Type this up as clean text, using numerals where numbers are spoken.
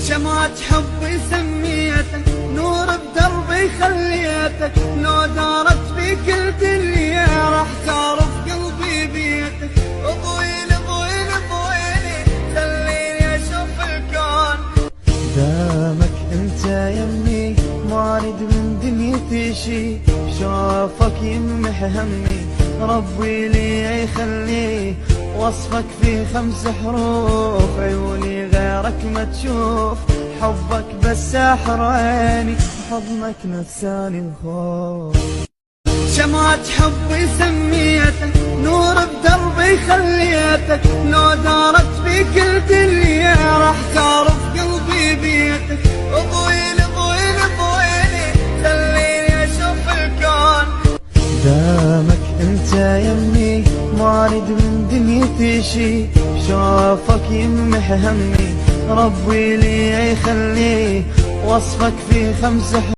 شمعة حبي سميتك، نور بدربي خليتك، لو دارت في كل دنيا راح تعرف قلبي بيتك. اضويني اضويني اضويني خليني اشوف الكون. دامك انت يمي ما اريد من دنيتي شي، شوفك يمح همي ربي لي يخليه. وصفك في 5 حروف عيوني غيرك ما تشوف، حبك بس ساحر عيني حضنك نساني الخوف. شمعة حبي سميتك، نور بدربي خليتك، لو دارت في كل دنيا راح تعرف قلبي بيتك. اضويني اضويني اضويني خليني اشوف الكون. دامك انت يمي ما اريد من دنيتي شي، شوفك يمح همي ربي لي يخليه. وصفك في 5